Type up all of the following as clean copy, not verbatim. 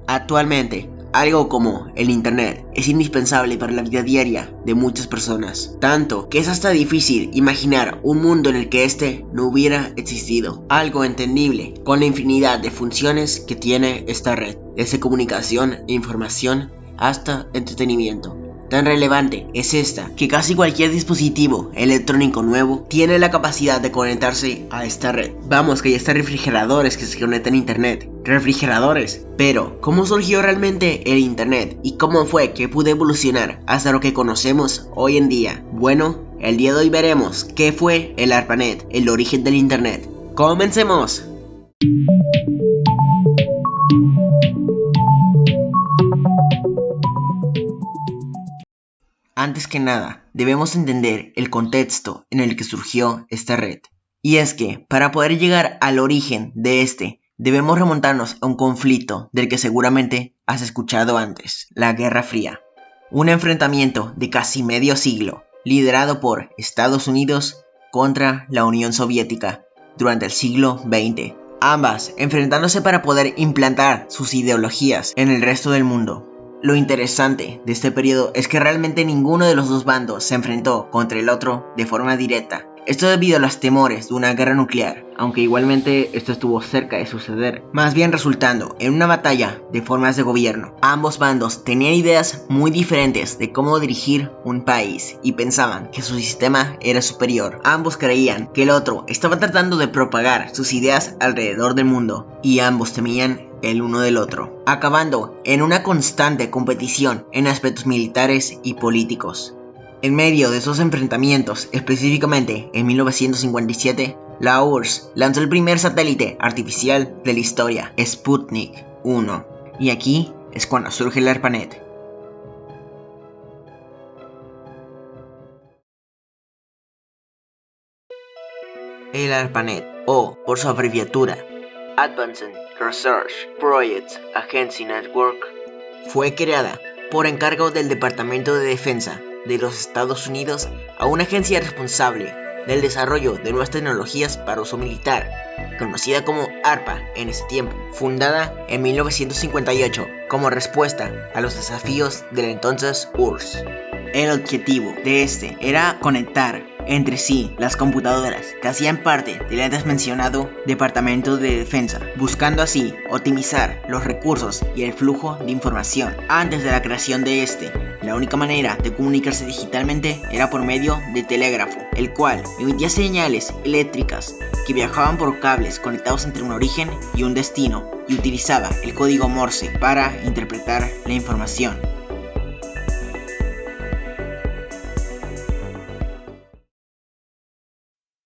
Actualmente, algo como el Internet es indispensable para la vida diaria de muchas personas, tanto que es hasta difícil imaginar un mundo en el que este no hubiera existido. Algo entendible con la infinidad de funciones que tiene esta red, desde comunicación e información hasta entretenimiento. Tan relevante es esta que casi cualquier dispositivo electrónico nuevo tiene la capacidad de conectarse a esta red. Vamos, que ya están refrigeradores que se conectan a internet. Refrigeradores. Pero, ¿cómo surgió realmente el internet? ¿Y cómo fue que pudo evolucionar hasta lo que conocemos hoy en día? Bueno, el día de hoy veremos qué fue el ARPANET, el origen del internet. ¡Comencemos! Antes que nada, debemos entender el contexto en el que surgió esta red. Y es que, para poder llegar al origen de este, debemos remontarnos a un conflicto del que seguramente has escuchado antes, la Guerra Fría. Un enfrentamiento de casi medio siglo, liderado por Estados Unidos contra la Unión Soviética durante el siglo XX. Ambas enfrentándose para poder implantar sus ideologías en el resto del mundo. Lo interesante de este periodo es que realmente ninguno de los dos bandos se enfrentó contra el otro de forma directa. Esto debido a los temores de una guerra nuclear, aunque igualmente esto estuvo cerca de suceder, más bien resultando en una batalla de formas de gobierno. Ambos bandos tenían ideas muy diferentes de cómo dirigir un país y pensaban que su sistema era superior. Ambos creían que el otro estaba tratando de propagar sus ideas alrededor del mundo y ambos temían el uno del otro, acabando en una constante competición en aspectos militares y políticos. En medio de esos enfrentamientos, específicamente en 1957, la URSS lanzó el primer satélite artificial de la historia, Sputnik 1, y aquí es cuando surge el ARPANET. El ARPANET, o por su abreviatura, Advanced Research Projects Agency Network, fue creada por encargo del Departamento de Defensa de los Estados Unidos a una agencia responsable del desarrollo de nuevas tecnologías para uso militar, conocida como ARPA en ese tiempo, fundada en 1958 como respuesta a los desafíos de la entonces URSS. El objetivo de este era conectar entre sí las computadoras que hacían parte del antes mencionado Departamento de Defensa, buscando así optimizar los recursos y el flujo de información. Antes de la creación de este, la única manera de comunicarse digitalmente era por medio de telégrafo, el cual emitía señales eléctricas que viajaban por cables conectados entre un origen y un destino, y utilizaba el código Morse para interpretar la información.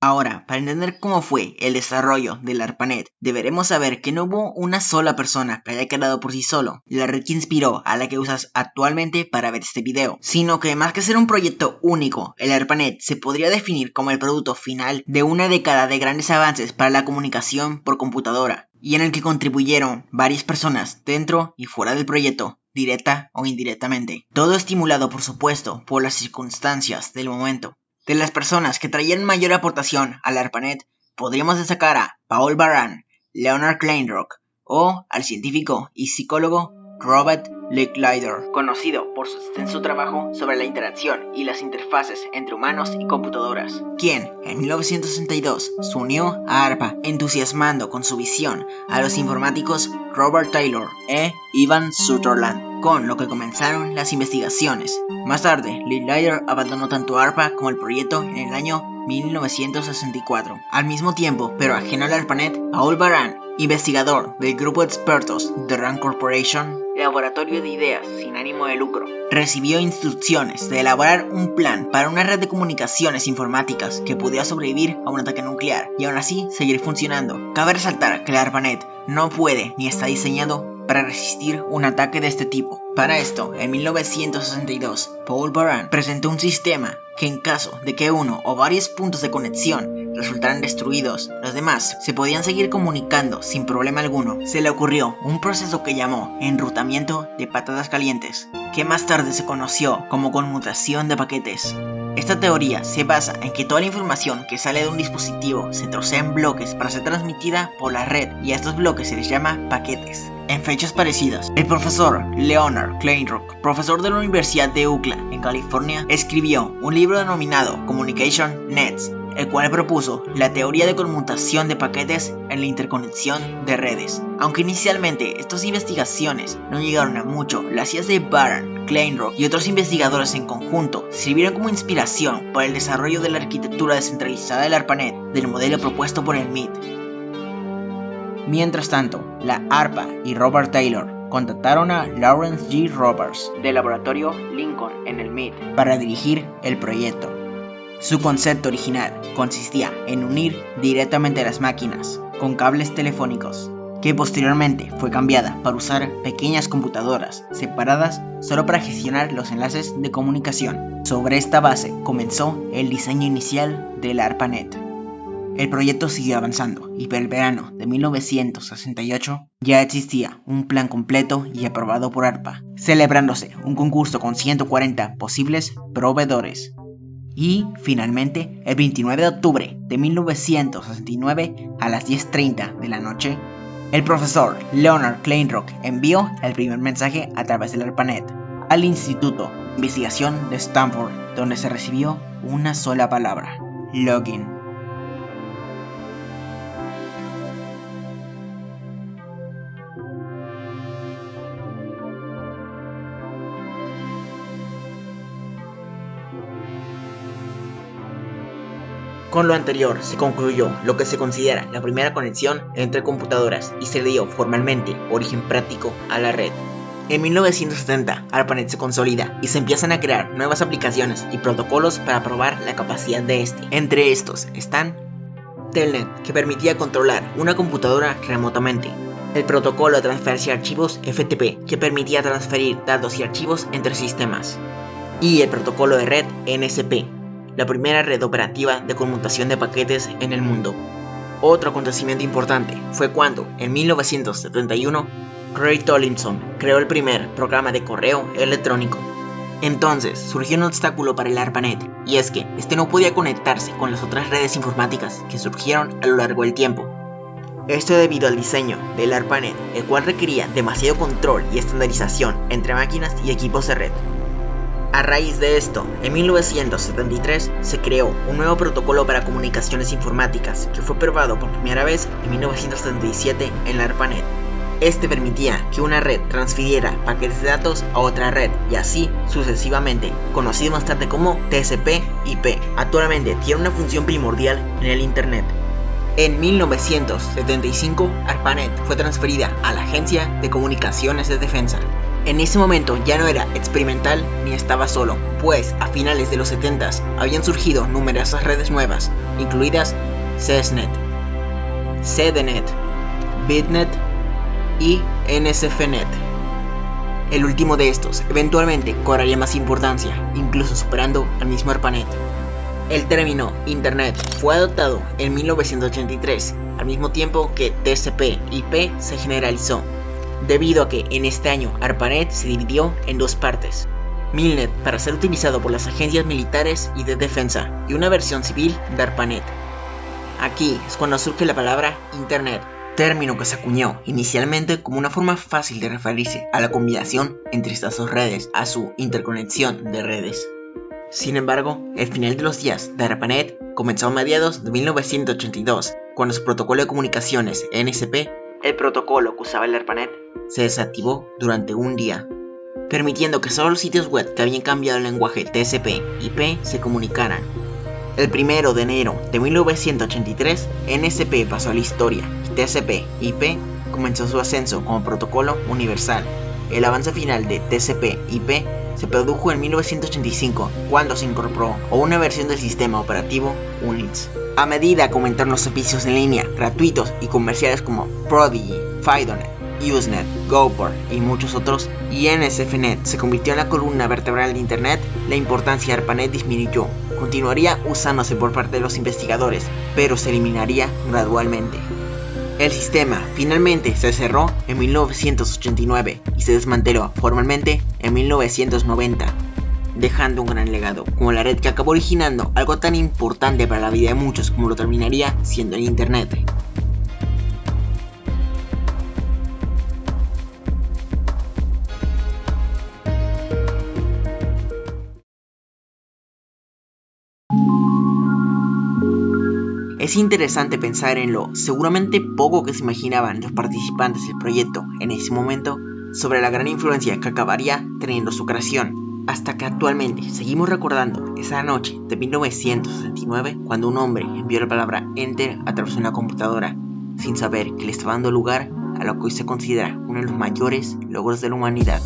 Ahora, para entender cómo fue el desarrollo del ARPANET, deberemos saber que no hubo una sola persona que haya creado por sí solo la red que inspiró a la que usas actualmente para ver este video, sino que más que ser un proyecto único, el ARPANET se podría definir como el producto final de una década de grandes avances para la comunicación por computadora, y en el que contribuyeron varias personas dentro y fuera del proyecto, directa o indirectamente. Todo estimulado, por supuesto, por las circunstancias del momento. De las personas que traían mayor aportación al ARPANET, podríamos destacar a Paul Baran, Leonard Kleinrock o al científico y psicólogo Robert Licklider, conocido por su extenso trabajo sobre la interacción y las interfaces entre humanos y computadoras, quien en 1962 se unió a ARPA, entusiasmando con su visión a los informáticos Robert Taylor e Ivan Sutherland, con lo que comenzaron las investigaciones. Más tarde, Licklider abandonó tanto ARPA como el proyecto en el año 1964. Al mismo tiempo, pero ajeno al ARPANET, Paul Baran, investigador del grupo de expertos de Rand Corporation, laboratorio de ideas sin ánimo de lucro, recibió instrucciones de elaborar un plan para una red de comunicaciones informáticas que pudiera sobrevivir a un ataque nuclear y aún así seguir funcionando. Cabe resaltar que el ARPANET no puede ni está diseñado para resistir un ataque de este tipo. Para esto, en 1962, Paul Baran presentó un sistema que en caso de que uno o varios puntos de conexión resultaran destruidos, los demás se podían seguir comunicando sin problema alguno. Se le ocurrió un proceso que llamó enrutamiento de patatas calientes, que más tarde se conoció como conmutación de paquetes. Esta teoría se basa en que toda la información que sale de un dispositivo se trocea en bloques para ser transmitida por la red, y a estos bloques se les llama paquetes. En fechas parecidas, el profesor Leonard Kleinrock, profesor de la Universidad de UCLA en California, escribió un libro denominado Communication Nets, el cual propuso la teoría de conmutación de paquetes en la interconexión de redes. Aunque inicialmente estas investigaciones no llegaron a mucho, las ideas de Barron, Kleinrock y otros investigadores en conjunto sirvieron como inspiración para el desarrollo de la arquitectura descentralizada del ARPANET del modelo propuesto por el MIT. Mientras tanto, la ARPA y Robert Taylor contactaron a Lawrence G. Roberts del laboratorio Lincoln en el MIT para dirigir el proyecto. Su concepto original consistía en unir directamente las máquinas con cables telefónicos, que posteriormente fue cambiada para usar pequeñas computadoras separadas solo para gestionar los enlaces de comunicación. Sobre esta base comenzó el diseño inicial del ARPANET. El proyecto siguió avanzando y para el verano de 1968 ya existía un plan completo y aprobado por ARPA, celebrándose un concurso con 140 posibles proveedores. Y, finalmente, el 29 de octubre de 1969 a las 10:30 de la noche, el profesor Leonard Kleinrock envió el primer mensaje a través del ARPANET al Instituto de Investigación de Stanford, donde se recibió una sola palabra: login. Con lo anterior se concluyó lo que se considera la primera conexión entre computadoras y se le dio formalmente origen práctico a la red. En 1970, ARPANET se consolida y se empiezan a crear nuevas aplicaciones y protocolos para probar la capacidad de este. Entre estos están Telnet, que permitía controlar una computadora remotamente; el protocolo de transferencia de archivos FTP, que permitía transferir datos y archivos entre sistemas; y el protocolo de red NSP, la primera red operativa de conmutación de paquetes en el mundo. Otro acontecimiento importante fue cuando, en 1971, Craig Tomlinson creó el primer programa de correo electrónico. Entonces surgió un obstáculo para el ARPANET, y es que este no podía conectarse con las otras redes informáticas que surgieron a lo largo del tiempo. Esto debido al diseño del ARPANET, el cual requería demasiado control y estandarización entre máquinas y equipos de red. A raíz de esto, en 1973 se creó un nuevo protocolo para comunicaciones informáticas que fue probado por primera vez en 1977 en la ARPANET. Este permitía que una red transfiriera paquetes de datos a otra red y así sucesivamente, conocido más tarde como TCP/IP. Actualmente tiene una función primordial en el Internet. En 1975, ARPANET fue transferida a la Agencia de Comunicaciones de Defensa. En ese momento ya no era experimental ni estaba solo, pues a finales de los 70s habían surgido numerosas redes nuevas, incluidas CESNet, CDNet, BitNet y NSFNet. El último de estos eventualmente cobraría más importancia, incluso superando al mismo ARPANET. El término Internet fue adoptado en 1983, al mismo tiempo que TCP/IP se generalizó, debido a que en este año ARPANET se dividió en dos partes: MILNET, para ser utilizado por las agencias militares y de defensa, y una versión civil de ARPANET. Aquí es cuando surge la palabra Internet, término que se acuñó inicialmente como una forma fácil de referirse a la combinación entre estas dos redes, a su interconexión de redes. Sin embargo, el final de los días de ARPANET comenzó a mediados de 1982, cuando su protocolo de comunicaciones NSP, el protocolo que usaba el ARPANET, se desactivó durante un día, permitiendo que solo los sitios web que habían cambiado el lenguaje TCP/IP se comunicaran. El 1 de enero de 1983, NSP pasó a la historia y TCP/IP comenzó su ascenso como protocolo universal. El avance final de TCP/IP se produjo en 1985, cuando se incorporó una versión del sistema operativo Unix. A medida que aumentaron los servicios en línea gratuitos y comerciales como Prodigy, FidoNet, Usenet, Gopher y muchos otros, y NSFNet se convirtió en la columna vertebral de Internet, la importancia de ARPANET disminuyó, continuaría usándose por parte de los investigadores, pero se eliminaría gradualmente. El sistema finalmente se cerró en 1989 y se desmanteló formalmente en 1990, dejando un gran legado, como la red que acabó originando algo tan importante para la vida de muchos como lo terminaría siendo el Internet. Es interesante pensar en lo seguramente poco que se imaginaban los participantes del proyecto en ese momento sobre la gran influencia que acabaría teniendo su creación, hasta que actualmente seguimos recordando esa noche de 1969 cuando un hombre envió la palabra Enter a través de una computadora, sin saber que le estaba dando lugar a lo que hoy se considera uno de los mayores logros de la humanidad.